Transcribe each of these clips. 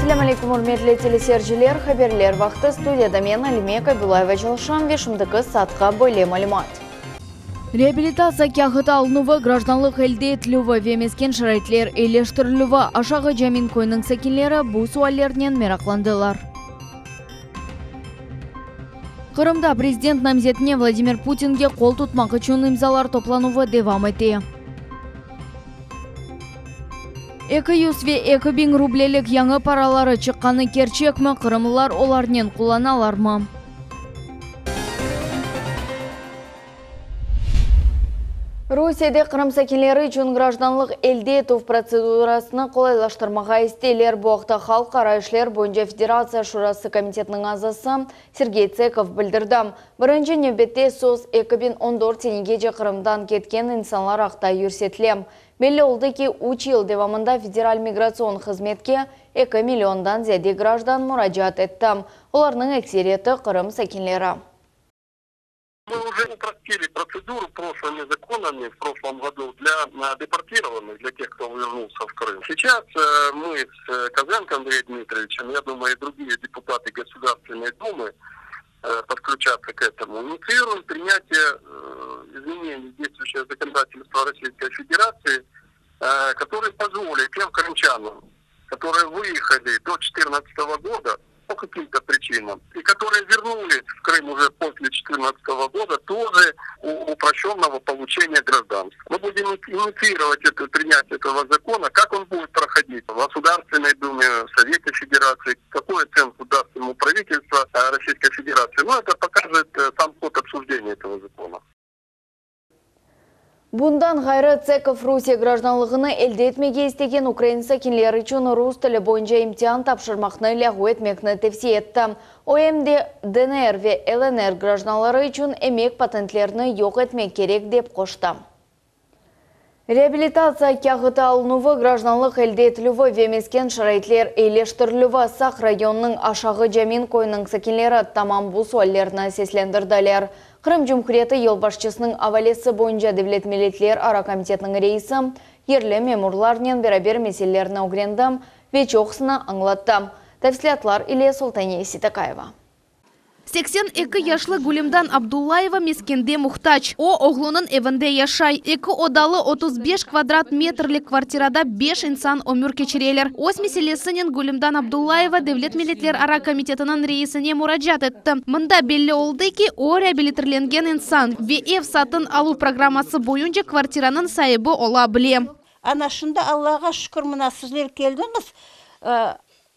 Ассаляму алейкум, урметли телесерджилер, хаберлер вақты студияда мен Алимека Булаева Жалшан вешімдікі сатқа бойле малимат. Реабилитация кяғыта алынуы гражданлық елде етлуі вемескен шарайтлер елештірілуі ашағы жамин койның сәкенлері бұл суаллерінен мерақландылар. Қырымда президент намзетіне Владимир Путинге қол тұтмақ үшін имзалар топлануы девам еті. 200 ве 2000 рублелік яңы паралары чыққаны керчек ме, қырымлылар оларнен құланалар ма? Русияде Қырым сәкенлері үшін гражданлық елде ету процедурасыны қолайлаштырмаға істейлер. Бұқта халықара ішлер бойынша Федерация Шурасы комитетінің азасы Сергей Цеков білдірді. Бірінші нөбетте соз 2014 сенегеже Қырымдан кеткен инсанлар ақта үрсетлем. Белі олды ки 3 ел девамында федераль миграцион қызметке 2 миллиондан зәде граждан мұраджат етті. Оларның әксереті Қырым сәкенлері. Мы уже упростили процедуру прошлыми законами в прошлом году для депортированных, для тех, кто вернулся в Крым. Сейчас мы с Козенко Андреем Дмитриевичем, я думаю, и другие депутаты Государственной Думы подключаться к этому, инициируем принятие изменений в действующее законодательство Российской Федерации, которые позволят тем крымчанам, которые выехали до 2014 года по каким-то причинам, и которые вернулись в Крым уже после 2014 года, тоже у упрощенного получения гражданства. Мы будем инициировать принятие этого закона. Как он будет проходить в Государственной Думе, в Совете Федерации, какую оценку даст ему правительство Российской Федерации. Ну, это покажет сам ход обсуждения этого закона. Bundan gayrı Цеков Русия гражданлығыны әлде етмеге істеген украин сәкенлері үшін рус тілі бойынша имтихан тапшырмақны ләғу етмекні тепсе етті. ОМД ДНР ве ЛНР гражданлары үшін емек патентлеріні yok etmek керек деп қошты. Реабилитация кяғыты алынуы гражданлық әлде етілуі вемескен шарайтлер елештірілуі Сақ районның ашағы жамин койының сәкенлері тамам бұл суаллеріні сеслендірділер. Қырым Жұмхуреті ел башчысының авалесі бойынша Девлет Милетлер ара комитетінің рейсі ерлі мемурларнен берабер меселеріні ұғренді вечоқсына аңлатты. Тәфсілатлар Илья Султани Ситакаева. 82 яшлы Гулимдан Абдуллаева мескенде мұқтач. О оғлының евінде яшай. 2 одалы 35 квадрат метрлік квартирада 5 инсан өмір кечерелер. Ос меселесінен Гулимдан Абдуллаева Девлет Милетлер ара комитетінің рейсіне мұраджат етті. Мында белі олды ки о реабилитерленген инсан. ВФ сатын алу программасы бойынша квартираның сайыбы ола біле. Анашында Аллаға шүкір мына сіздер келдіңіз.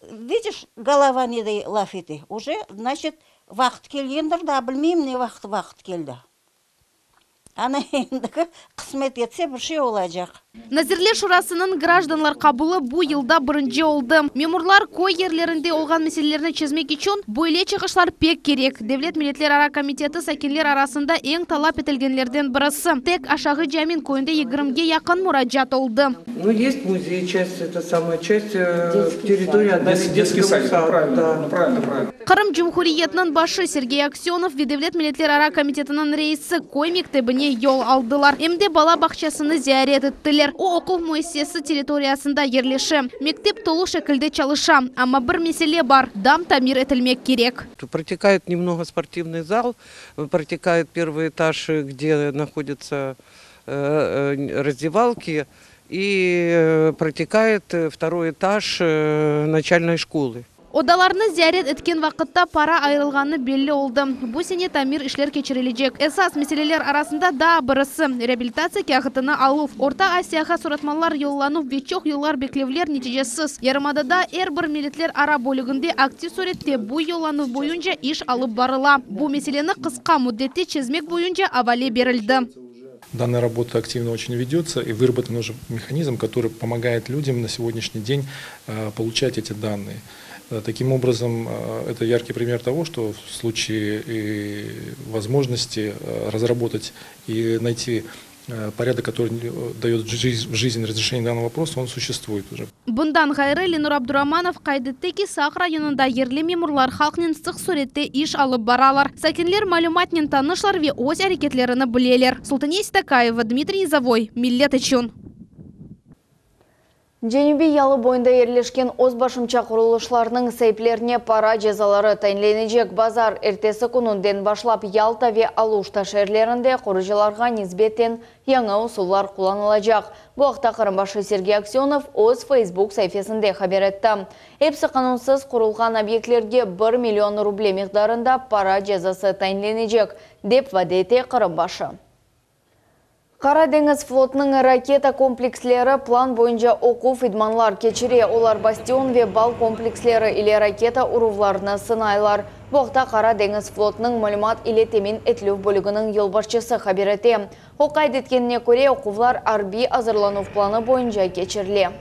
Видишь, голова недей лаф еті. Уже, значит, вақыт келгендір, да білмеймін не вақыт келді. Ана ендігі қысмет етсе бір шей олajak. Назирлер Шурасының гражданлар қабылы бұ елда бірінші олды. Мемурлар кой ерлерінде олған меселелеріне чезмек үшін бойле чығышлар пек керек. Девлет Милетлер ара комитеті сәкенлер арасында ең талап етілгенлерден бірісі. Тек ашағы жамин койында 20-ге яқын мұраджат олды. Ну, есть музей, часть, это самая часть территории. Детский садик, правильно. Қырым Жұмхуриетінің башы Сергей Аксенов Девлет Милетлер ара комитетінің рейсі кой мектебіне ел алдылар. Емде бала бақшасыны зиярет еттілер. О оқу муэссесі территориясында ерлеші. Мектеп толу шекілде чалыша. Ама бір меселе бар. Дам тамир етілмек керек. Протекает немного спортивный зал. Протекает первый этаж, где находятся раздевалки. И протекает второй этаж начальной школы. Одаларны зиярет еткен вақытта пара айрылғаны белі олды. Бұ сене тамир ішлер кечерележек. Эсас меселелер арасында да бірісі. Реабилитация кяғытыны алу. Орта Асияға сұратмалар йоллану вечоқ йоллар беклевлер нетижесіз. Ярымадада бір милетлер ара бөлігінде актив суретте бұ йоллану бойынша иш алып барыла. Бұ меселені қысқа мұддетте чезмек бойынша авале берілді. Данная работа активно очень ведется, и выработан уже механизм, который помогает людям на сегодняшний день получать эти данные. Таким образом, это яркий пример того, что в случае возможности разработать и найти порядок, который дает в жизнь разрешение данного вопроса, он существует уже. Bundan gayrı Ленур Абдураманов кайдетті ки Сақ районында ерлі мемурлар халқнен сық суретте иш алып баралар. Сәкенлер малюматнен танышлар ве өз әрекетлеріні білелер. Султания Ситакаева, Дмитрий Завой, Миллет үшін. Женеби ялы бойында ерлешкен озбашымча құрылышларының сейплеріне пара жазалары тайынленежек. Базар эртесі күнінден башлап Ялта ве Алушта шерлерінде құрыжыларға низбеттен яңа усуллар қоланылacak. Бұл ақта Қырымбашы Сергей Аксенов өз Facebook сайфесінде хабар етті. Эпсі қанунсыз құрылған объектлерге 1 миллион рублей миқдарында пара жазасы тайынленежек, деп вадете Қырымбашы. Қара деңіз флотының ракета комплекслері план бойынша оқу фидманлар кечіре, олар бастион ве бал комплекслері или ракета урувларына сынайлар. Бұқта Қара деңіз флотының мәлімат или темин етлеу бөлігінің елбашчысы хабарете. Оқайд еткеніне көре оқувлар арби азырлану планы бойынша кечірле.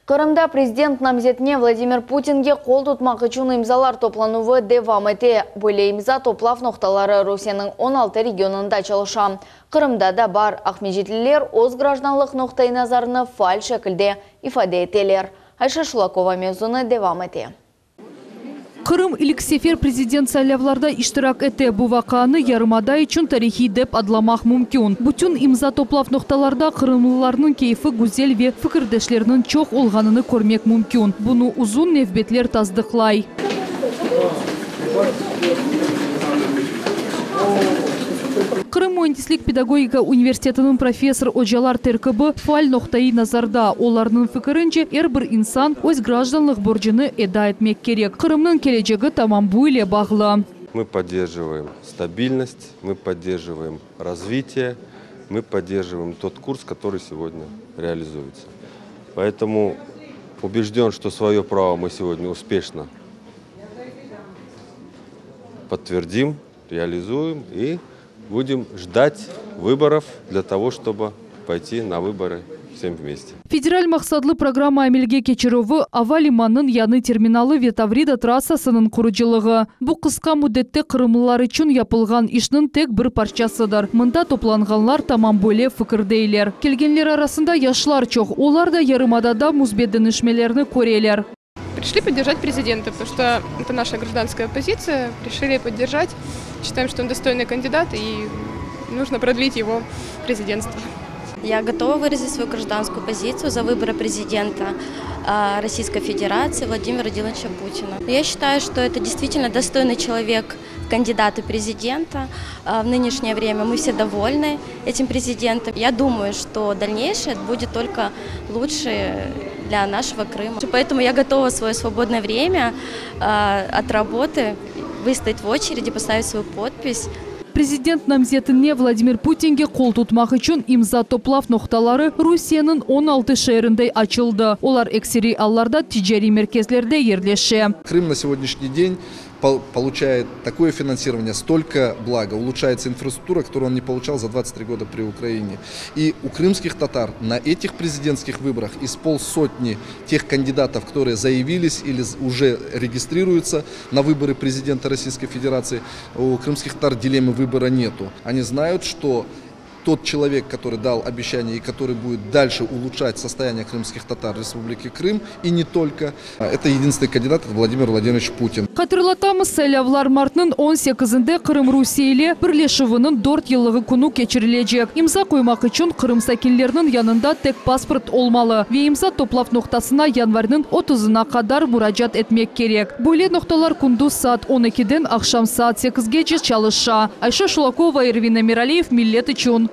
Қырымда президент намзетіне Владимир Путинге қол тұтмақ үшін имзалар топлануы девам ете. Бөле имза топлав ноқталары Русияның 16 регионында çalışа. Қырымда да бар ақмежетлілер өз гражданлық ноқтай назарыны файл шекілде ифаде етелер. Айша Шулакова мезуны девам ете. Қырым илік-сефер президент сайлавларда иштирак эте. Бу ваканы ярымада үчүн тарихи деп адламак мүмкүн. Бүтүн имза топлав нокталарда кырымлыларнын кейфи гүзел ве фикирдешлеринин чок олганын көрмек мүмкүн. Буну узун невбетлер таздыклай. Қырым Муандислик педагогика университетінің профессор Ожалар ТРКБ файл ноқтай назарда. Оларның фикірінше әрбір инсан өз гражданлық боржыны эда етмек керек. Қырымның келечегі тамам бұйле бағлы. Мы поддерживаем стабильность, мы поддерживаем развитие, мы поддерживаем тот курс, который сегодня реализуется. Поэтому убежден, что свое право мы сегодня успешно подтвердим, реализуем и будем ждать выборов для того, чтобы пойти на выборы всем вместе. Федераль мақсадлы программа әмелге кечіровы Ава лиманның яны терминалы Ветаврида трассасының құрыжылығы. Бұл қысқа мүдетте қырымлылар үшін япылған ішнің тек бір парчасыдыр. Мында топланғанлар тамам бөле фікірдейлер. Келгенлер арасында яшылар чоқ. Олар да ярымадада музбеддің ішмелеріні көрелер. Пришли поддержать президента, потому что это наша гражданская позиция. Решили поддержать. Считаем, что он достойный кандидат и нужно продлить его президентство. Я готова выразить свою гражданскую позицию за выборы президента Российской Федерации Владимира Владимировича Путина. Я считаю, что это действительно достойный человек, кандидат и президента. В нынешнее время мы все довольны этим президентом. Я думаю, что дальнейшее будет только лучше для нашего Крыма. Поэтому я готова свое свободное время от работы выстоять в очереди, поставить свою подпись. Президент намзетіне Владимир Путинге қол тұтмақ үшін имза топлав ноқталары Русияның 16 шерінде açıldı. Олар эксери алларда тижари мерkezлерде ерлеше. Крым на сегодняшний день получает такое финансирование, столько блага, улучшается инфраструктура, которую он не получал за 23 года при Украине. И у крымских татар на этих президентских выборах из полсотни тех кандидатов, которые заявились или уже регистрируются на выборы президента Российской Федерации, у крымских татар дилеммы выбора нету. Они знают, что тот человек, который дал обещание и который будет дальше улучшать состояние крымских татар Республики Крым, и не только, это единственный кандидат, Владимир Владимирович Путин. Hatırlatamыз, сайлавлар мартның 18-інде Қырым Русияле бірлешівінің 4 yıllığı күні кечірілежек. Имза қоймақ үшін Қырым сәкенлерінің янында тек паспорт олмалы. Ве имза топлав ноқтасына январның 30-ына қадар мұрajat etmek керек. Бөле ноқталар күндіз саат 12-ден ақшам саат 8-ге çalışа. Айша Шулакова, Ирвин Амиралиев, Миллет үшін.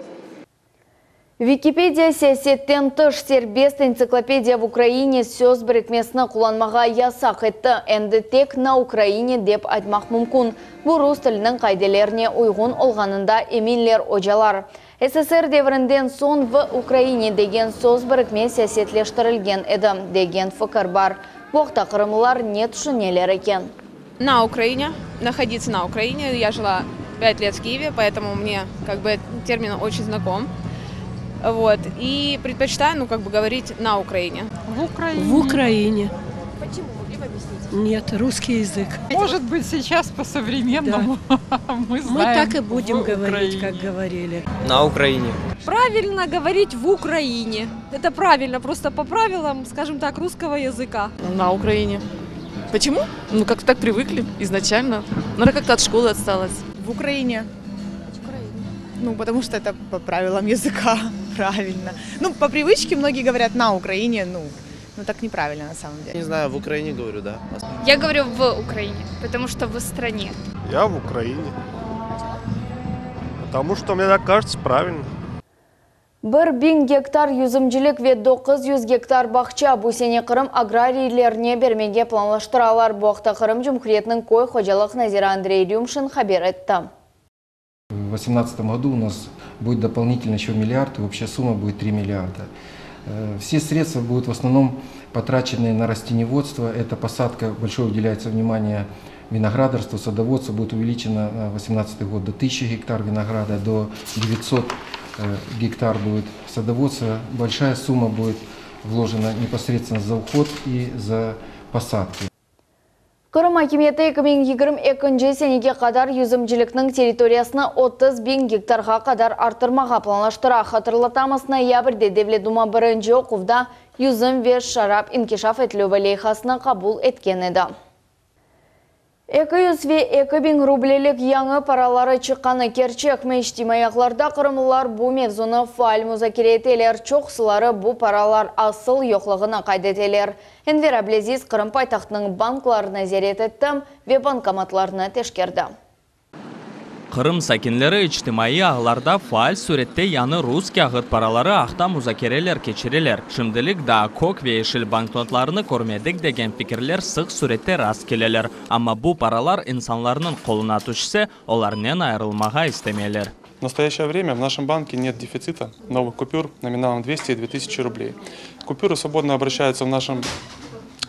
Википедия саясеттен тыш сербест энциклопедия в Украине сөз бірікмесіні құланмаға ясақ етті. Әнді тек на Украине деп айтмақ мүмкін. Бұл рус тілінің қайделеріне ұйғын олғанында еминлер ожалар. СССР деврінден сон в Украине деген сөз бірікме саясетлештірілген еді деген фікір бар. Боқта қырымлылар не түшінелер екен. На Украине, находиться на Украине. Я жила 5 лет в Киеве, поэтому мне термин очень знаком. Вот. И предпочитаю, говорить на Украине. В Украине. В Украине. Почему? Могли бы объяснить? Нет, русский язык. Может быть, сейчас по-современному. Да. Мы так и будем говорить, как говорили. На Украине. Правильно говорить в Украине. Это правильно, просто по правилам, скажем так, русского языка. На Украине. Почему? Как-то так привыкли изначально. Наверное, как-то от школы осталось. В Украине. Потому что это по правилам языка. неправильно. Ну, по привычке многие говорят на Украине, ну так неправильно на самом деле. Не знаю, в Украине говорю, да. Я говорю в Украине, потому что в стране. Я в Украине. Потому что мне так кажется правильно. 1000 гектар yüzімчілік ве 900 гектар бақча бұсене қырым аграрийлеріне бермеге планлаштыралар. Бұқта қырым Жұмхуретінің кой қожалық Назира Андрей Рюмшин хабер етті. В 2018 году у нас будет дополнительно еще миллиард, и общая сумма будет 3 миллиарда. Все средства будут в основном потрачены на растениеводство. Это посадка, большое уделяется внимание виноградарству, садоводству. Будет увеличено на 2018 год до 1000 гектар винограда, до 900 гектар будет садоводство. Большая сумма будет вложена непосредственно за уход и за посадки. Қырым акиметі 2022 сенеге қадар yüzімчіліктің территориясына 30.000 гектарға қадар артырмаға планлаштыра. Хатырлатамыз ноябрьде Devlet Дума 1-ші оқuvda yüzім ве шарап инкишаф етілі валейхасына қабул еткен еді. 200 ве 2000 рублелік яңы паралары чыққаны керчек мештимаяқларда қырымлылар бұ мевзуны фаал музакиретелер, чоқсылары бұ паралар асыл yoqlығына қайдетелер. Энвер Аблезиз Қырым пайтақтының банкларына зерет еттім ве банкоматларына тешкерді. Қырым сәкенлері ичтимai ағларда фаал суретте яны русский ағыт паралары ақта музакерелер кечерелер. Шымдылық да кок ве ешіл банкнотларыны көрмедік деген пікірлер сық суретте рас келелер. Амма бұ паралар инсанларының қолына түшсе, оларнен айырылмаға істемелер. В настоящее время в нашем банке нет дефицита новых купюр номиналом 200 и 2000 рублей. Купюры свободно обращаются в нашем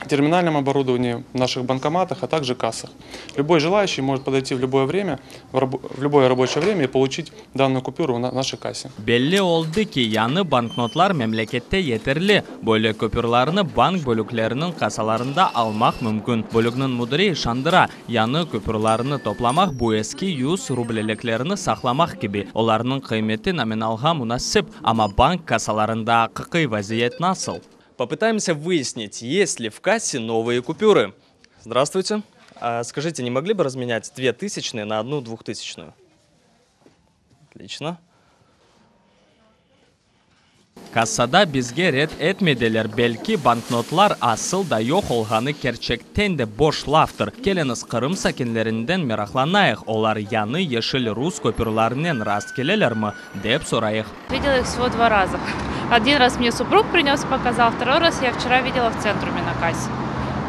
терминальном оборудовании, в наших банкоматах, а также кассах. Любой желающий может подойти в любое время, в любое рабочее время и получить данную купюру в нашей кассе. Belli oldu ki yanı banknotlar memlekette yeterli. Böyle köpürlerini bank bölüklerinin kasalarında almak mümkün. Bölüknün müdürü Şandıra yanı köpürlerini toplamak bu eski 100 rubleliklerini saklamak gibi. Onların kıymeti nominalga münasip ama bank kasalarında haqiqiy vaziyet nasıl? Попытаемся выяснить, есть ли в кассе новые купюры. Здравствуйте. Скажите, не могли бы разменять 2000 на одну 2000? Отлично. Kassada bizge red etmediler. Belki banknotlar asıl da yok olğanı gerçekten de boş laftır. Geliniz Kırım sakinlerinden meraklanayıq. Olar yanı yeşil Rus köpürlerinden rast geleler mi? Deyip sorayıq. Видела их всего 2 раза. Один раз мне супруг принес, показал. Второй раз я вчера видела в центруме на кассе.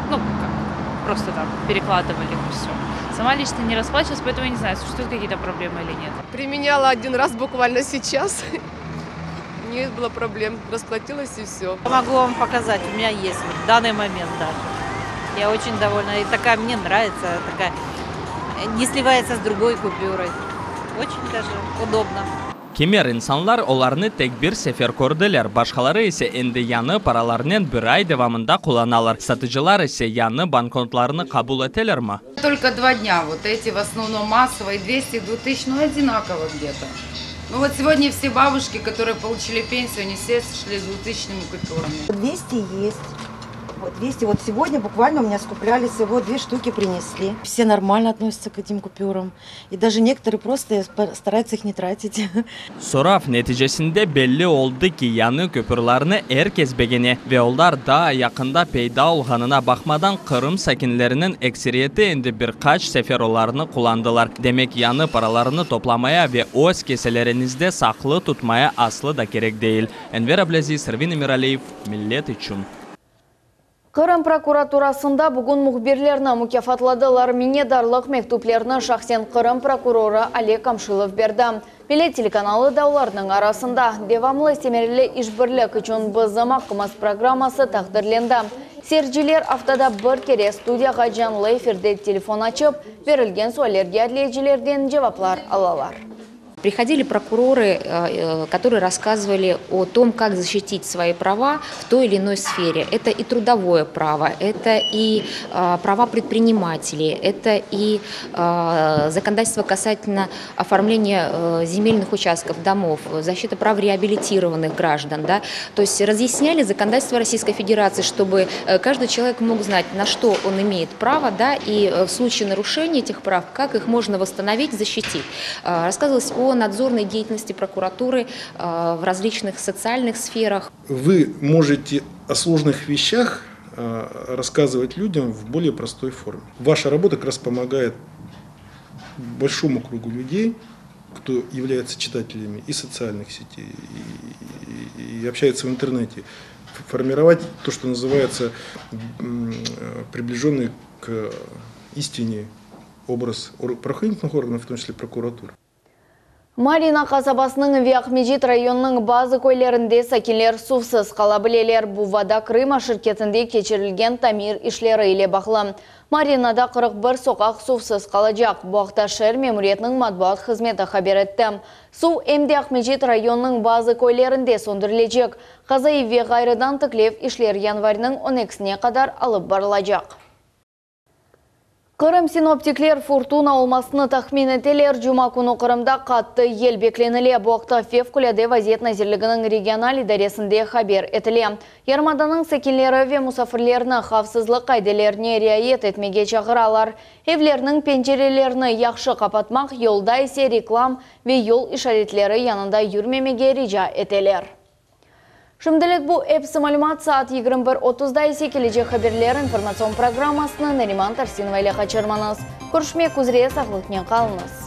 Ну, как, просто там перекладывали и все. Сама лично не расплачивалась, поэтому я не знаю, существуют какие-то проблемы или нет. Применяла один раз буквально сейчас. Не было проблем, расплатилась и все. Я могу вам показать, у меня есть в данный момент даже. Я очень довольна, и такая мне нравится, такая не сливается с другой купюрой. Очень даже удобно. Kemer insanlar onlarını tek bir sefer gördüler. Başkaları ise endi yanı paralarının bir ay devamında kullanırlar. Satıcılar ise yanı banknotlarını kabul ederler mi? Только 2 дня. Вот эти в основном массовые 200, 2000, ну одинаково где-то. Ну вот сегодня все бабушки, которые получили пенсию, они все шли с 2000-ми купюрами. 200 есть. Вот 200. Вот сегодня буквально у меня скупляли, всего 2 штуки принесли. Все нормально относятся к этим купюрам. И даже некоторые просто стараются их не tratить. Soraf neticesinde belli oldu ki yanı köpürlerini herkes begeni ve onlar daha yakında peyda olğanına bakmadan Kırım sakinlerinin ekseriyeti endi birkaç sefer onlarını kullandılar. Demek yanı paralarını toplamaya ve öz keselerinizde saklı tutmaya aslı da gerek değil. Enver Ablezis, Servin Emiraliyev, Millet için. Kırım prokuraturasında bugün muhbirlerine mükafatladılar. Minnetdarlık mektuplarını şahsen Kırım prokuroru Ali Kamşılov berdi. Millet teлеканалы da onlarının arasında devamlı semerili işbirlik için bizim hakkımız programması takdirlendi. Seyirciler haftada bir kere studiyaga canlı efirde telefon açıp verilgen sorularga adliyecilerden cevaplar alalar. Приходили прокуроры, которые рассказывали о том, как защитить свои права в той или иной сфере. Это и трудовое право, это и права предпринимателей, это и законодательство касательно оформления земельных участков, домов, защита прав реабилитированных граждан. Да? То есть разъясняли законодательство Российской Федерации, чтобы каждый человек мог знать, на что он имеет право, да, и в случае нарушения этих прав, как их можно восстановить, защитить. Рассказывалось о по надзорной деятельности прокуратуры в различных социальных сферах. Вы можете о сложных вещах рассказывать людям в более простой форме. Ваша работа как раз помогает большому кругу людей, кто является читателями и социальных сетей, и общается в интернете, формировать то, что называется приближенный к истине образ правоохранительных органов, в том числе прокуратуры. Марина қасабасының Вяхмежит районының базы көйлерінде сәкенлер сувсыз қала білелер. Бувада Крыма шirketінде кечірілген тамир ішлері иле бақылы. Маринада 41 соқақ сувсыз қалажақ. Бұақта шер мемуриетінің матбуат қызметі хабер етті. Су әмде Ахмежит районының базы көйлерінде сондырылежек. Қазаеве ғайрыдан тіклев ішлер январының 12-не қадар алып барылажақ. Қырым синоптиклер фортуна олмасыны тахмин етелер. Жума күні Қырымда қатты ел бекленіле. Бұқта Февкуляде вазет назирлігінің регионал идаресінде хабер етіле. Ярмаданың сәкенлері ве мұсафірлеріні қавсызлық қайделеріне реайет етмеге чағыралар. Евлерінің пенчерелеріні яқшы қапатмақ, елда есе реклам ве ел ишаретлері янында юрмемеге рижа етелер. Шымділік бұл әпсі малюмат саат 21:30-да есе кележе хаберлер информацион программасыны Нариман Тарсинова иле қачырманыз. Көршмек үзіре сақлықне қалыңыз.